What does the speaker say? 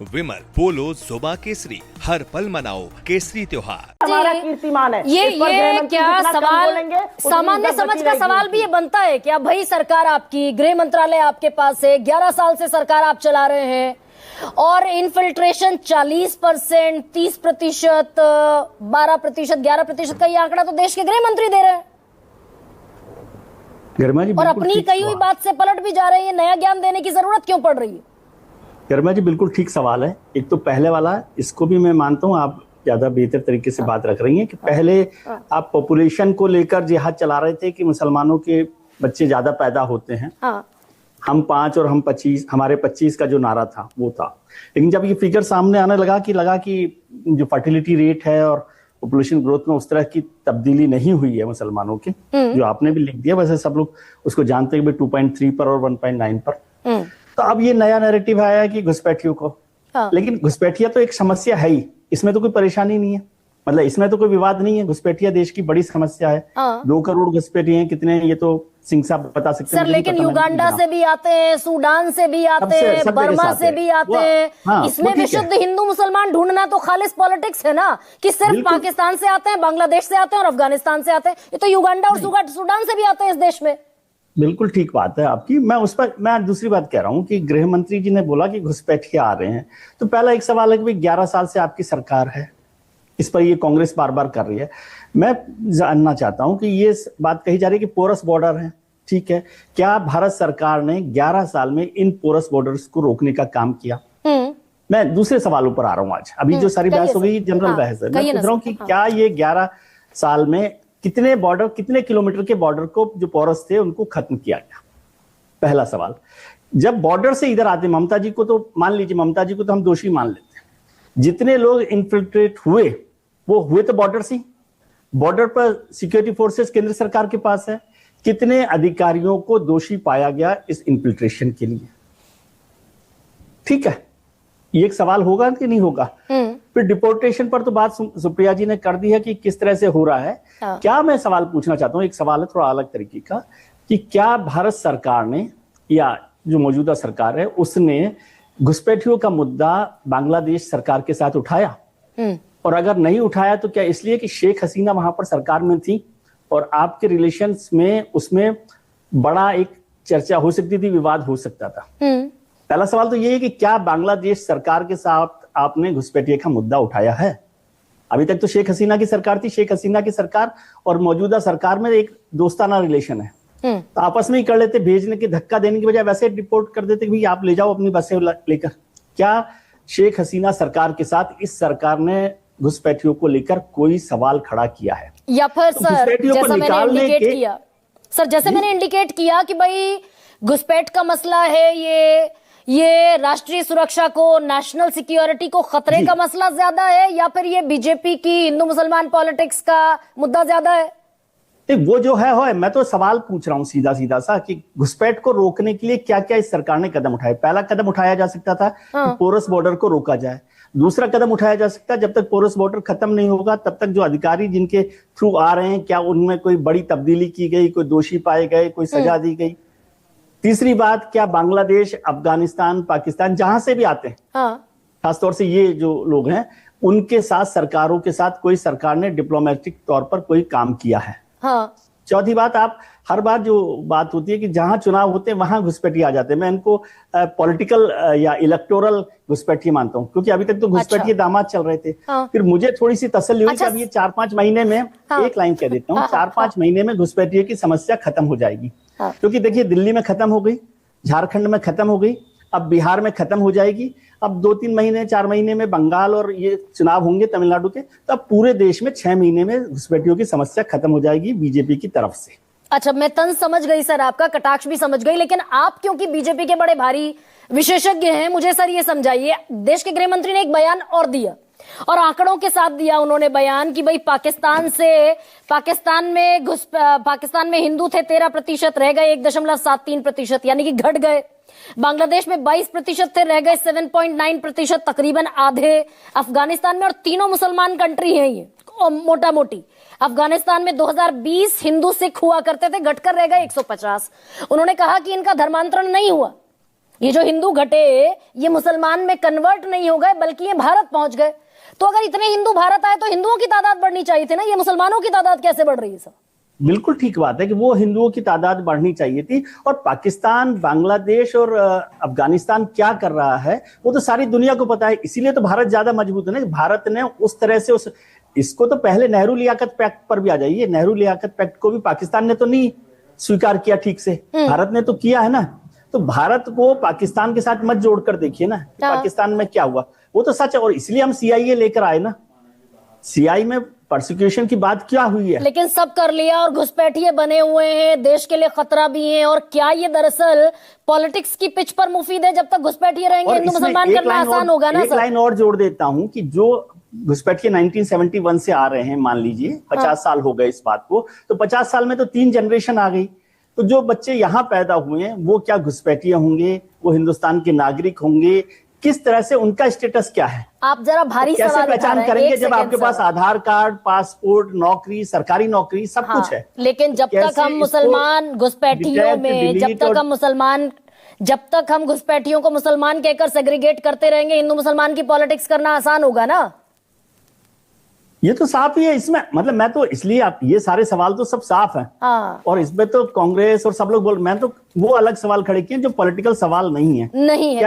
विमल, पोलो, जोबा केसरी, हर पल मनाओ केसरी त्योहार। हमारा कीर्तिमान है। ये क्या सवाल, सामान्य समझ का सवाल भी ये बनता है क्या भाई? सरकार आपकी, गृह मंत्रालय आपके पास है, 11 साल से सरकार आप चला रहे हैं और इन्फिल्ट्रेशन 40%, 30%, 12%, 11% का ये आंकड़ा तो देश के गृह मंत्री दे रहे हैं और अपनी कही हुई बात से पलट भी जा रही है। नया ज्ञान देने की जरूरत क्यों पड़ रही है? गर्मा जी, बिल्कुल ठीक सवाल है। एक तो पहले वाला, इसको भी मैं मानता हूँ आप ज्यादा बेहतर तरीके से बात रख रही हैं कि पहले आप पॉपुलेशन को लेकर जिहाद चला रहे थे कि मुसलमानों के बच्चे ज्यादा पैदा होते हैं। हम 5 और हम 25, हमारे 25 का जो नारा था वो था। लेकिन जब ये फिगर सामने आने लगा कि जो फर्टिलिटी रेट है और पॉपुलेशन ग्रोथ में उस तरह की तब्दीली नहीं हुई है मुसलमानों की, जो आपने भी लिख दिया, वैसे सब लोग उसको जानते हैं 2.3 पर और 1.9 पर। तो अब ये नया नैरेटिव आया है कि घुसपैठियों को, लेकिन घुसपैठिया तो एक समस्या है ही, इसमें तो कोई परेशानी नहीं है, मतलब इसमें तो कोई विवाद नहीं है। घुसपैठिया देश की बड़ी समस्या है। 2 करोड़ घुसपैठिए कितने, ये तो सिंह साहब बता सकते हैं सर। लेकिन युगांडा से भी आते हैं, सूडान से भी आते हैं, बर्मा से भी आते हैं। इसमें विशुद्ध हिंदू मुसलमान ढूंढना तो खालिस पॉलिटिक्स है ना, कि सिर्फ पाकिस्तान से आते हैं, बांग्लादेश से आते हैं और अफगानिस्तान से आते हैं। ये तो युगांडा और सूडान से भी आते हैं इस देश में। बिल्कुल ठीक बात है आपकी। मैं दूसरी बात कह रहा हूं कि गृह मंत्री जी ने बोला कि घुसपैठिए आ रहे हैं, तो पहला एक सवाल है कि 11 साल से आपकी सरकार है, इस पर ये कांग्रेस बार बार कर रही है। मैं जानना चाहता हूं कि ये बात कही जा रही है कि पोरस बॉर्डर है, ठीक है, क्या भारत सरकार ने 11 साल में इन पोरस बॉर्डर्स को रोकने का काम किया? मैं दूसरे सवालों पर आ रहा हूं आज। अभी जो सारी बहस हो गई जनरल बहस है, मैं पूछ रहा हूं कि क्या ये 11 साल में कितने बॉर्डर, कितने किलोमीटर के बॉर्डर को जो पोरस थे उनको खत्म किया गया? पहला सवाल। जब बॉर्डर से इधर आते, ममता जी को तो मान लीजिए, ममता जी को तो हम दोषी मान लेते हैं, जितने लोग इन्फिल्ट्रेट हुए वो हुए तो बॉर्डर से। बॉर्डर पर सिक्योरिटी फोर्सेस केंद्र सरकार के पास है। कितने अधिकारियों को दोषी पाया गया इस इन्फिल्ट्रेशन के लिए? ठीक है, ये एक सवाल होगा कि नहीं होगा। फिर डिपोर्टेशन पर तो बात सुप्रिया जी ने कर दी है कि किस तरह से हो रहा है। क्या मैं सवाल पूछना चाहता हूं, एक सवाल है थोड़ा अलग तरीके का, कि क्या भारत सरकार ने या जो मौजूदा सरकार है उसने घुसपैठियों का मुद्दा बांग्लादेश सरकार के साथ उठाया? और अगर नहीं उठाया तो क्या इसलिए कि शेख हसीना वहां पर सरकार में थी और आपके रिलेशंस में उसमें बड़ा एक चर्चा हो सकती थी, विवाद हो सकता था? पहला सवाल तो ये है कि क्या बांग्लादेश सरकार के साथ आपने घुसपैठिए का मुद्दा उठाया है? अभी तक तो शेख हसीना की सरकार थी, शेख हसीना की सरकार और मौजूदा सरकार में एक दोस्ताना रिलेशन है, तो आपस में ही कर लेते, भेजने के धक्का देने की बजाय वैसे डिपोर्ट कर देते कि भाई आप ले जाओ अपनी बसें लेकर। क्या शेख हसीना सरकार के साथ इस सरकार ने घुसपैठियों को लेकर कोई सवाल खड़ा किया है? या फिर तो सर जैसा मैंने इंडिकेट किया, जैसे मैंने इंडिकेट किया कि भाई घुसपैठ का मसला है, ये राष्ट्रीय सुरक्षा को, नेशनल सिक्योरिटी को खतरे का मसला ज्यादा है, या फिर ये बीजेपी की हिंदू मुसलमान पॉलिटिक्स का मुद्दा ज्यादा है? वो जो है मैं तो सवाल पूछ रहा हूं सीधा सा कि घुसपैठ को रोकने के लिए क्या क्या इस सरकार ने कदम उठाए? पहला कदम उठाया जा सकता था कि पोरस बॉर्डर को रोका जाए। दूसरा कदम उठाया जा सकता है, जब तक पोरस बॉर्डर खत्म नहीं होगा तब तक जो अधिकारी जिनके थ्रू आ रहे हैं, क्या उनमें कोई बड़ी तब्दीली की गई, कोई दोषी पाए गए, कोई सजा दी गई? तीसरी बात, क्या बांग्लादेश, अफगानिस्तान, पाकिस्तान जहां से भी आते हैं, खासतौर से ये जो लोग हैं, उनके साथ, सरकारों के साथ कोई सरकार ने डिप्लोमेटिक तौर पर कोई काम किया है? चौथी बात, आप हर बार जो बात होती है कि जहां चुनाव होते हैं वहां घुसपैठिए आ जाते हैं, मैं इनको पॉलिटिकल या इलेक्टोरल घुसपैठिए मानता हूं, क्योंकि अभी तक तो घुसपैठिए दामाद चल रहे थे। फिर मुझे थोड़ी सी तसल्ली हुई कि अब ये 4-5 महीने में, एक लाइन कह देता हूँ, 4-5 महीने में घुसपैठिए की समस्या खत्म हो जाएगी। क्योंकि देखिए, दिल्ली में खत्म हो गई, झारखंड में खत्म हो गई, अब बिहार में खत्म हो जाएगी, अब 2-3 महीने, 4 महीने में बंगाल और ये चुनाव होंगे तमिलनाडु के, तो अब पूरे देश में 6 महीने में घुसपैठियों की समस्या खत्म हो जाएगी बीजेपी की तरफ से। अच्छा, मैं तंज समझ गई सर, आपका कटाक्ष भी समझ गई, लेकिन आप क्योंकि बीजेपी के बड़े भारी विशेषज्ञ हैं, मुझे सर ये समझाइए, देश के गृह मंत्री ने एक बयान और दिया और आंकड़ों के साथ दिया उन्होंने बयान कि भाई पाकिस्तान में हिंदू थे 13%, रह गए 1.73%, यानी कि घट गए। बांग्लादेश में 22% थे, रह गए 7.9%, तकरीबन आधे। अफगानिस्तान में, और तीनों मुसलमान कंट्री हैं ये मोटा मोटी, अफगानिस्तान में 2020 हिंदू सिख हुआ करते थे, घटकर रह गए 150। उन्होंने कहा कि इनका धर्मांतरण नहीं हुआ, ये जो हिंदू घटे ये मुसलमान में कन्वर्ट नहीं हो गए बल्कि ये भारत पहुंच गए। तो अगर इतने हिंदू भारत आए तो हिंदुओं की तादाद बढ़नी चाहिए थी ना, ये मुसलमानों की तादाद कैसे बढ़ रही है सर? बिल्कुल ठीक बात है कि वो हिंदुओं की तादाद बढ़नी चाहिए थी। और पाकिस्तान, बांग्लादेश और अफगानिस्तान क्या कर रहा है वो तो सारी दुनिया को पता है, इसीलिए तो भारत ज्यादा मजबूत है ना। भारत ने उस तरह से इसको तो पहले नेहरू लियाकत पैक्ट पर भी आ जाइए, नेहरू लियाकत पैक्ट को भी पाकिस्तान ने तो नहीं स्वीकार किया ठीक से, भारत ने तो किया है ना। तो भारत को पाकिस्तान के साथ मत जोड़कर देखिए ना पाकिस्तान में क्या हुआ, वो तो सच है। और इसलिए हम सीआईए लेकर आए ना, सीआई में प्रोसिक्यूशन की बात क्या हुई है? लेकिन सब कर लिया और घुसपैठिए बने हुए हैं, देश के लिए खतरा भी है। और क्या ये दरअसल पॉलिटिक्स की पिच पर मुफीद है? जब तक घुसपैठिए रहेंगे हिंदू मुसलमान करना आसान होगा ना सर। एक लाइन और जोड़ देता हूं कि जो घुसपैठिए 1971 से आ रहे हैं, मान लीजिए 50 साल हो गए इस बात को, तो 50 साल में तो 3 जनरेशन आ गई। तो जो बच्चे यहाँ पैदा हुए हैं वो क्या घुसपैठिए होंगे? वो हिंदुस्तान के नागरिक होंगे? किस तरह से उनका स्टेटस क्या है? आप जरा भारी कैसे सवाल पहचान करेंगे जब आपके पास आधार कार्ड, पासपोर्ट, नौकरी, सरकारी नौकरी सब कुछ है? लेकिन जब तक हम मुसलमान घुसपैठियों में, जब तक हम घुसपैठियों को मुसलमान कहकर सेग्रीगेट करते रहेंगे, हिंदू मुसलमान की पॉलिटिक्स करना आसान होगा ना? ये तो साफ ही है। इसमें मतलब मैं तो इसलिए आप ये सारे सवाल तो सब साफ हैं। और इसमें तो कांग्रेस और सब लोग मैं तो वो अलग सवाल खड़े किए जो पॉलिटिकल सवाल नहीं है। नहीं है।